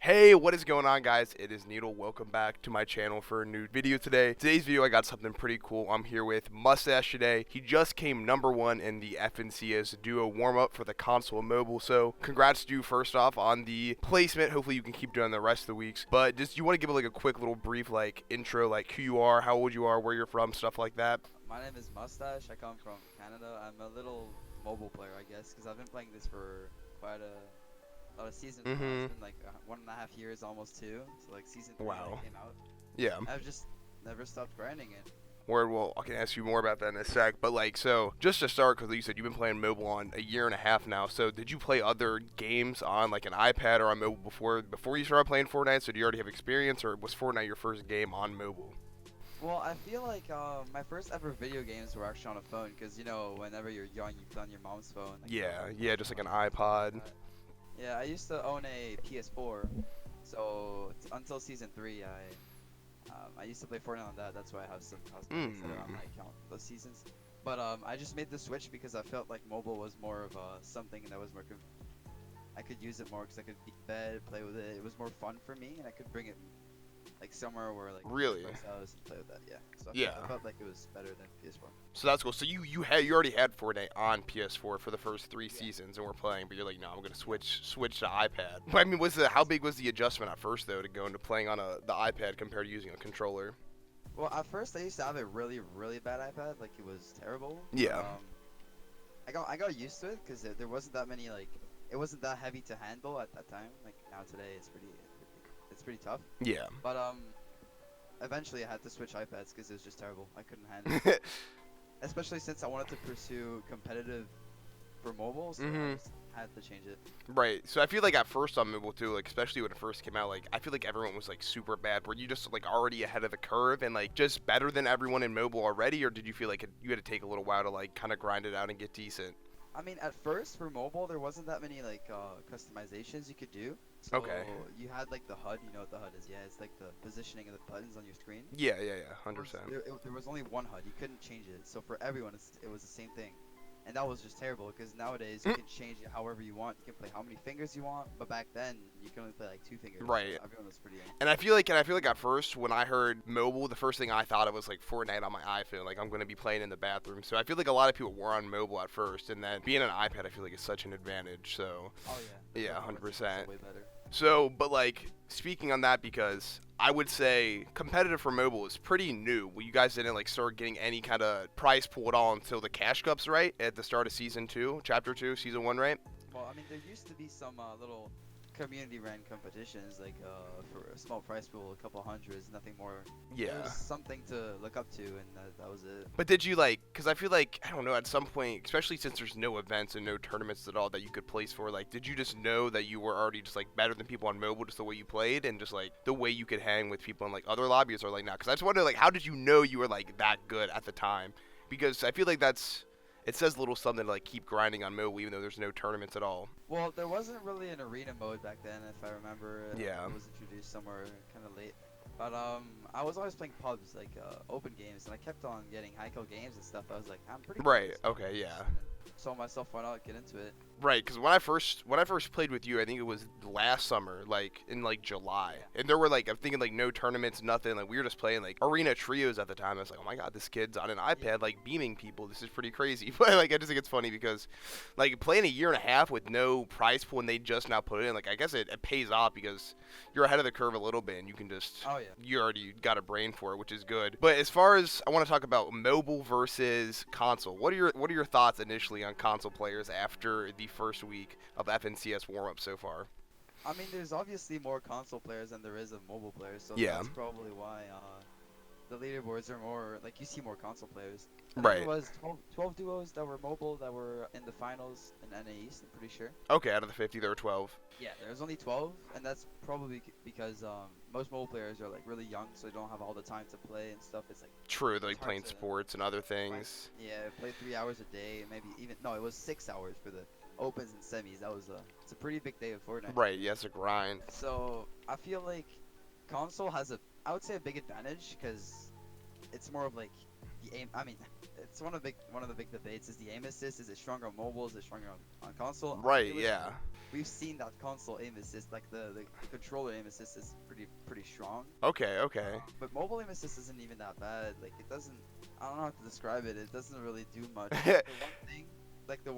Hey, what is going on, guys? It is Needle. Welcome back to my channel for a new video today. Today's video, I got something pretty cool. I'm here with Mustache today. He just came #1 in the FNCS duo warm-up for the console and mobile, so congrats to you first off on the placement. Hopefully you can keep doing the rest of the weeks. But just, you want to give like a quick little brief intro, like who you are, how old you are, where you're from, stuff like that? My name is Mustache. I come from Canada. I'm a little mobile player, I guess, because I've been playing this for quite a lot of seasons now. Mm-hmm. It's been like 1.5 years, almost 2. So like season 3 when Wow. it came out. Yeah. I've just never stopped grinding it. Word, well, I can ask you more about that in a sec, but so just to start, because you said you've been playing mobile on a year and a half now, so did you play other games on like an iPad or on mobile before you started playing Fortnite? So do you already have experience, or was Fortnite your first game on mobile? Well, I feel like my first ever video games were actually on a phone, because whenever you're young, you play on your mom's phone. Like, Yeah, just like an iPod. Yeah, I used to own a PS4, so until season 3, I used to play Fortnite on that. That's why I have some cosmetics that are on my account those seasons. But I just made the switch because I felt like mobile was more of something that was more. I could use it more because I could be in bed, play with it. It was more fun for me, and I could bring it like somewhere where like Really? I was and play with that. Yeah. So Yeah. I felt like it was better than PS4. So that's cool. So you already had Fortnite on PS4 for the first 3 seasons and we're playing, but you're like, no, I'm gonna switch to iPad. I mean, how big was the adjustment at first though to go into playing on the iPad compared to using a controller? Well, at first I used to have a really, really bad iPad. Like it was terrible. Yeah. I got used to it because there wasn't that many it wasn't that heavy to handle at that time. Like now today it's pretty tough. Yeah. But eventually I had to switch iPads because it was just terrible. I couldn't handle it. Especially since I wanted to pursue competitive for mobile, so I just had to change it. Right. So I feel like at first on mobile too, like especially when it first came out, like I feel like everyone was like super bad. Were you just like already ahead of the curve and like just better than everyone in mobile already, or did you feel like you had to take a little while to like kind of grind it out and get decent? I mean, at first for mobile, there wasn't that many customizations you could do. So Okay. you had like the HUD. You know what the HUD is? Yeah, it's like the positioning of the buttons on your screen. Yeah, 100%. There was only one HUD. You couldn't change it. So for everyone, it was the same thing. And that was just terrible because nowadays you can change it however you want. You can play how many fingers you want, but back then you could only play like 2 fingers. Right. So everyone was pretty young. And I feel like at first when I heard mobile, the first thing I thought of was like Fortnite on my iPhone. Like I'm gonna be playing in the bathroom. So I feel like a lot of people were on mobile at first, and then being an iPad, I feel like is such an advantage. So Oh yeah. yeah, 100%. Way better. So, but like speaking on that, because I would say competitive for mobile is pretty new. Well, you guys didn't like start getting any kind of prize pool at all until the cash cups, right? At the start of season 2, chapter 2, season 1, right? Well, I mean, there used to be some little community-ran competitions, like for a small prize pool, a couple hundreds, nothing more. There Yeah. was something to look up to, and that was it. But did you because I feel like, I don't know, at some point, especially since there's no events and no tournaments at all that you could place for, like, did you just know that you were already just like better than people on mobile, just the way you played and just like the way you could hang with people in like other lobbies, or like not? Because I just wonder, like, how did you know you were like that good at the time? Because I feel like it says a little something to like keep grinding on mobile even though there's no tournaments at all. Well, there wasn't really an arena mode back then, if I remember. Yeah. It was introduced somewhere kind of late. But I was always playing pubs, like open games, and I kept on getting high kill games and stuff. I was like, I'm pretty good Right. at this. Okay. Yeah. Told myself, why not get into it? Right, because when I first played with you, I think it was last summer, like in like July, and there were like, I'm thinking like no tournaments, nothing. Like we were just playing like arena trios at the time. I was like, oh my god, this kid's on an iPad like beaming people. This is pretty crazy. But like I just think it's funny because like playing a year and a half with no prize pool and they just now put it in. Like I guess it pays off because you're ahead of the curve a little bit and you can just Oh yeah. you already got a brain for it, which is good. But as far as I want to talk about mobile versus console, what are your thoughts initially on console players after the first week of FNCS warm-up so far? I mean, there's obviously more console players than there is of mobile players, so Yeah. that's probably why the leaderboards are more, like, you see more console players. I think Right. There was 12 duos that were mobile that were in the finals in NA East, I'm pretty sure. Okay, out of the 50, there were 12. Yeah, there's only 12, and that's probably because most mobile players are, like, really young, so they don't have all the time to play and stuff. It's like, True, they're like It's hard playing to sports and other things. yeah, play 3 hours a day, maybe even, no, it was 6 hours for the opens and semis. That was it's a pretty big day of Fortnite. Right, yes, a grind. So I feel like console has I would say a big advantage because it's more of like the aim. I mean, it's one of the big debates is the aim assist. Is it stronger on mobile? Is it stronger on console? I Right, feel like yeah. we've seen that console aim assist, like the controller aim assist is pretty strong. Okay, okay. But mobile aim assist isn't even that bad. Like it doesn't. I don't know how to describe it. It doesn't really do much. The one thing, like the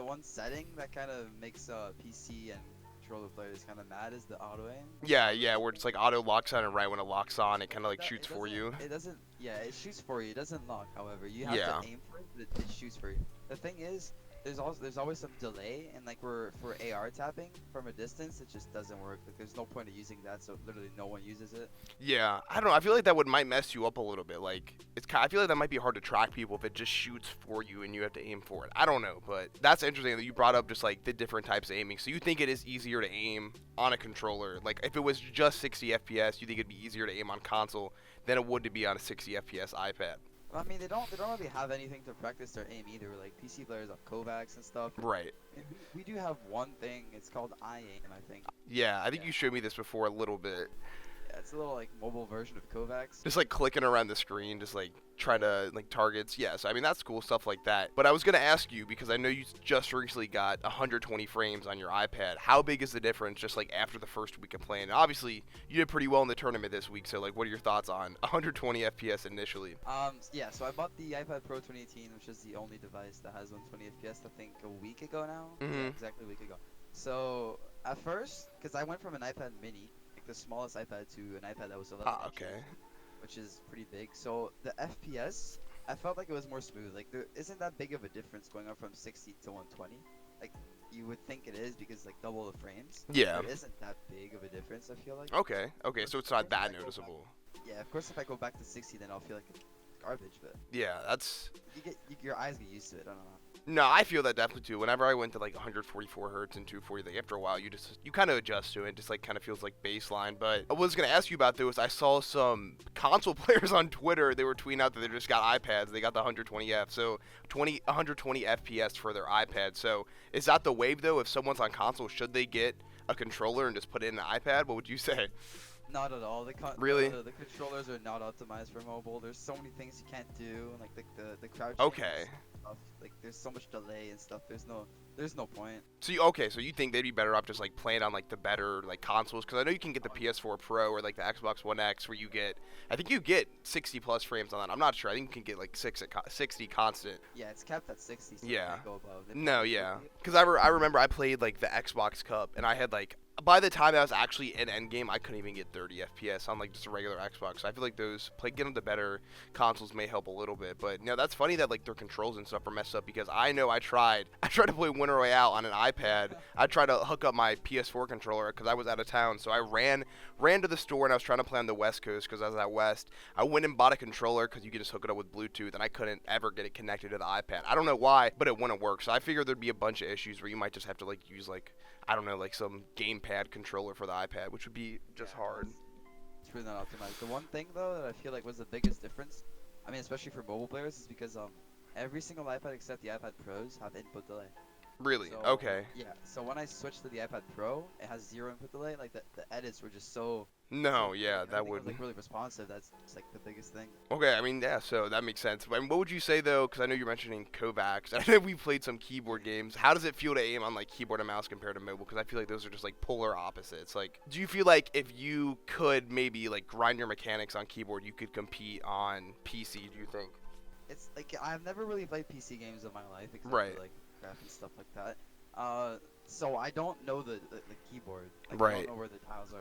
one setting that kind of makes PC and controller players kind of mad is the auto aim. Yeah, yeah, where it's like auto locks on, and right when it locks on, it kind of like That, shoots for you. It doesn't. Yeah, it shoots for you. It doesn't lock. However, you have Yeah. to aim for it, but it shoots for you. The thing is, there's always some delay, and like for AR tapping from a distance, it just doesn't work. Like there's no point of using that, so literally no one uses it. Yeah, I don't know. I feel like that might mess you up a little bit. Like I feel like that might be hard to track people if it just shoots for you and you have to aim for it. I don't know, but that's interesting that you brought up just like the different types of aiming. So you think it is easier to aim on a controller? Like if it was just 60 FPS, you think it'd be easier to aim on console than it would to be on a 60 FPS iPad? I mean, they don't really have anything to practice their aim either. Like PC players have Kovacs and stuff. Right. And we do have one thing. It's called iAim, I think. Yeah, I think Yeah. you showed me this before a little bit. Yeah, it's a little like mobile version of Kovacs. Just like clicking around the screen, just like trying to like targets. Yes, I mean that's cool stuff like that. But I was gonna ask you because I know you just recently got 120 frames on your iPad. How big is the difference just like after the first week of playing? And obviously you did pretty well in the tournament this week. So like, what are your thoughts on 120 FPS initially? Yeah. So I bought the iPad Pro 2018, which is the only device that has 120 FPS. I think a week ago now. Mhm. Yeah, exactly a week ago. So at first, because I went from an iPad Mini, like the smallest iPad, to an iPad that was 11 Ah, inches, okay. which is pretty big. So the FPS, I felt like it was more smooth. Like there isn't that big of a difference going up from 60 to 120. Like you would think it is because like double the frames. Yeah. There isn't that big of a difference. I feel like. Okay. Okay. So it's not that noticeable. Yeah, of course, if I go back to 60, then I'll feel like it's garbage. But Yeah, that's. your eyes get used to it. I don't know. No, I feel that definitely too. Whenever I went to like 144 hertz and 240, like after a while, you kind of adjust to it. Just like kind of feels like baseline. But I was gonna ask you about this. I saw some console players on Twitter. They were tweeting out that they just got iPads. They got the 120F, so 120 FPS for their iPad. So is that the wave though? If someone's on console, should they get a controller and just put it in an iPad? What would you say? Not at all. Really? The controllers are not optimized for mobile. There's so many things you can't do, and like the crouching. Okay. Stuff. Like there's so much delay and stuff. There's no point. So you think they'd be better off just like playing on like the better like consoles? Because I know you can get the PS4 Pro or like the Xbox One X where I think you get 60 plus frames on that. I'm not sure. I think you can get like 60 constant. Yeah, it's capped at 60. So Yeah. You can't go above. No, yeah. Because I remember I played like the Xbox Cup and I had like by the time I was actually in Endgame, I couldn't even get 30 FPS on like just a regular Xbox. So I feel like getting the better consoles may help a little bit. But no, that's funny that like their controls and stuff are messed up because I know I tried to play Winter Royale on an iPad. I tried to hook up my PS4 controller because I was out of town. So I ran to the store and I was trying to play on the West Coast because I was out West. I went and bought a controller because you can just hook it up with Bluetooth and I couldn't ever get it connected to the iPad. I don't know why, but it wouldn't work. So I figured there'd be a bunch of issues where you might just have to like use like I don't know, like some gamepad controller for the iPad, which would be just hard. It's really not optimized. The one thing though that I feel like was the biggest difference, I mean especially for mobile players, is because every single iPad except the iPad Pros have input delay. Really? So, Okay. Yeah. So when I switched to the iPad Pro, it has zero input delay. Like the edits were just so. No, yeah, that would. would. Like really responsive. That's like the biggest thing. Okay, I mean, yeah, so that makes sense. I mean, what would you say though? Because I know you're mentioning Kovacs. I know we played some keyboard games. How does it feel to aim on like keyboard and mouse compared to mobile? Because I feel like those are just like polar opposites. Like, do you feel like if you could maybe like grind your mechanics on keyboard, you could compete on PC? Do you think? It's like I've never really played PC games in my life, except Right. for like graph and stuff like that. So I don't know the keyboard. Like, I Right. don't know where the tiles are.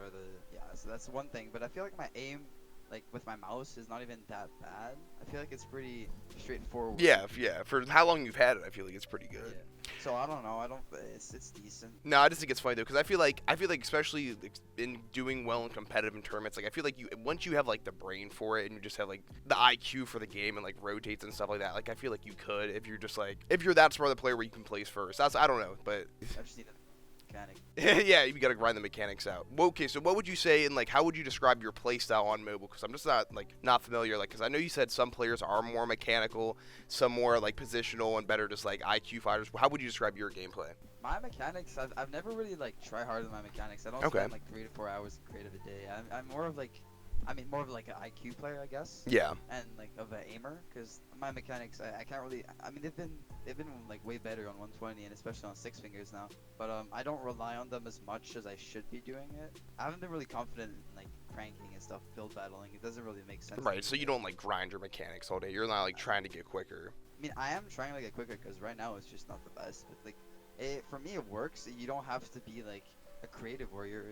So that's one thing. But I feel like my aim, like with my mouse, is not even that bad. I feel like it's pretty straightforward. Yeah, yeah. For how long you've had it, I feel like it's pretty good. Yeah. So I don't know. It's decent. No, I just think it's funny though, because I feel like especially in doing well in competitive tournaments, like I feel like once you have like the brain for it and you just have like the IQ for the game and like rotates and stuff like that, like I feel like you could if you're that smart of a player where you can place first. I don't know, but I just need a mechanic. yeah, you gotta grind the mechanics out. Well, okay, so what would you say and like how would you describe your play style on mobile? Because I'm just not familiar. Like, because I know you said some players are more mechanical, some more like positional and better just like IQ fighters. How would you describe your gameplay? My mechanics, I've never really like try hard with my mechanics. I don't Okay. spend like 3 to 4 hours creative a day. I'm more of like I mean, more of like an IQ player, I guess, Yeah. and like of an aimer, because my mechanics, I can't really. I mean, they've been like way better on 120 and especially on six fingers now. But I don't rely on them as much as I should be doing it. I haven't been really confident in like cranking and stuff, build battling. It doesn't really make sense. Right. So you don't like grind your mechanics all day. You're not like trying to get quicker. I mean, I am trying to get quicker because right now it's just not the best. But like, for me, it works. You don't have to be like a creative warrior.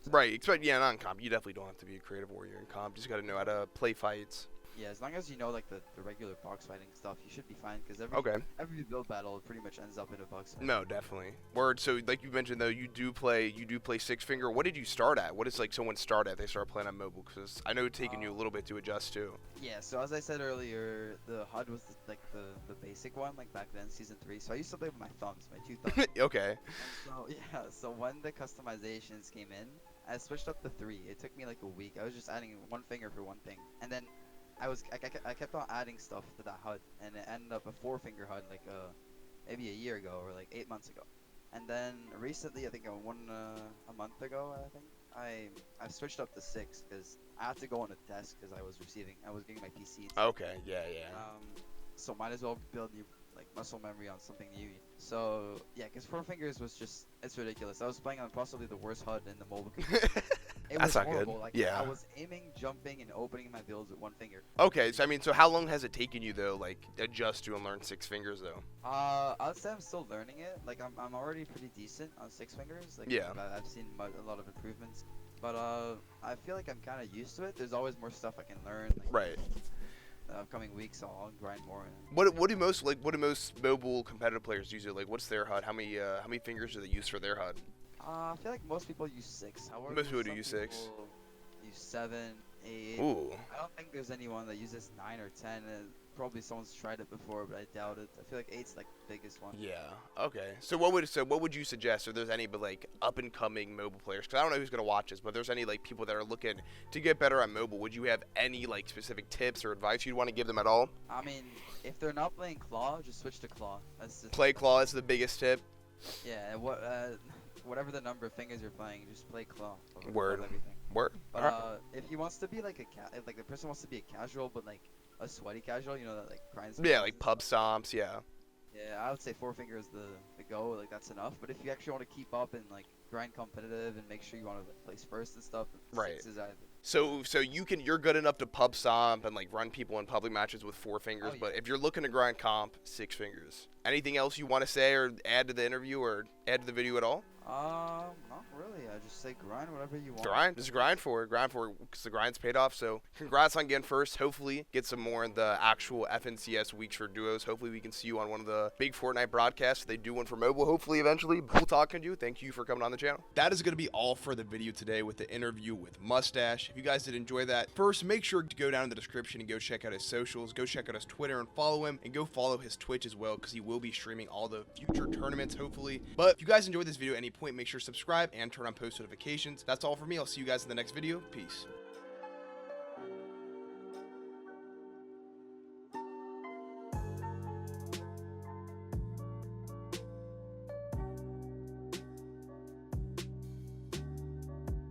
Right. Expect yeah, not in comp. You definitely don't have to be a creative warrior in comp. You just got to know how to play fights. Yeah, as long as you know like the regular box fighting stuff, you should be fine. Because Okay. every build battle pretty much ends up in a box fight. No, definitely. Word. So like you mentioned though, you do play six finger. What did you start at? What does like someone start at? They start playing on mobile because I know it's taking you a little bit to adjust too. Yeah. So as I said earlier, the HUD was like the basic one, like back then, season 3. So I used to play with my thumbs, my two thumbs. Okay. So yeah. So when the customizations came in, I switched up to 3. It took me like a week. I was just adding one finger for one thing, and then I kept on adding stuff to that HUD, and it ended up a 4-finger HUD like maybe a year ago or like 8 months ago. And then recently, I think a month ago, I switched up to 6 because I had to go on a desk because I was getting my PC. Okay. Yeah. Yeah. So might as well build new like muscle memory on something new. So yeah, because 4 fingers was just it's ridiculous. I was playing on possibly the worst HUD in the mobile community. It That's was not horrible. good. Like Yeah. I was aiming, jumping, and opening my builds with one finger. Okay. So I mean, so how long has it taken you though, like adjust to and learn six fingers though? I'd say I'm still learning it. Like I'm already pretty decent on 6 fingers. Like Yeah. I've seen a lot of improvements. But I feel like I'm kind of used to it. There's always more stuff I can learn. Like, Right. the upcoming weeks, I'll grind more. What do most mobile competitive players use? Like, what's their HUD? How many fingers do they use for their HUD? I feel like most people use 6. However, Most people do some use 6. people use 7, 8. Ooh. I don't think there's anyone that uses 9 or 10. Probably someone's tried it before, but I doubt it. I feel like 8's like the biggest one. Yeah. Okay. So what would you suggest? If there's any but like up and coming mobile players? Because I don't know who's gonna watch this, but if there's any like people that are looking to get better on mobile, would you have any like specific tips or advice you'd want to give them at all? I mean, if they're not playing claw, just switch to claw. That's just Play claw is the biggest tip. yeah. Whatever the number of fingers you're playing, just play claw. Word. Everything. Word. But if he wants to be like if like the person wants to be a casual, but like a sweaty casual, you know, that like grinds. Yeah, like pub stomps. Yeah. Yeah, I would say 4 fingers the go. Like that's enough. But if you actually want to keep up and like grind competitive and make sure you want to like, place first and stuff, Right. 6 is either. So you're good enough to pub stomp and like run people in public matches with 4 fingers, Oh, yeah. but if you're looking to grind comp, 6 fingers. Anything else you want to say or add to the interview or add to the video at all? Not really. I just say grind whatever you want. Grind, just grind for it, because the grind's paid off. So congrats on getting first. Hopefully get some more in the actual FNCS weeks for duos. Hopefully we can see you on one of the big Fortnite broadcasts. They do one for mobile, hopefully eventually. Cool talking to you. Thank you for coming on the channel. That is going to be all for the video today with the interview with Mustache. If you guys did enjoy that, first make sure to go down in the description and go check out his socials. Go check out his Twitter and follow him, and go follow his Twitch as well, because he will be streaming all the future tournaments hopefully. But if you guys enjoyed this video at any point, make sure to subscribe and turn on post notifications. That's all for me. I'll see you guys in the next video. Peace.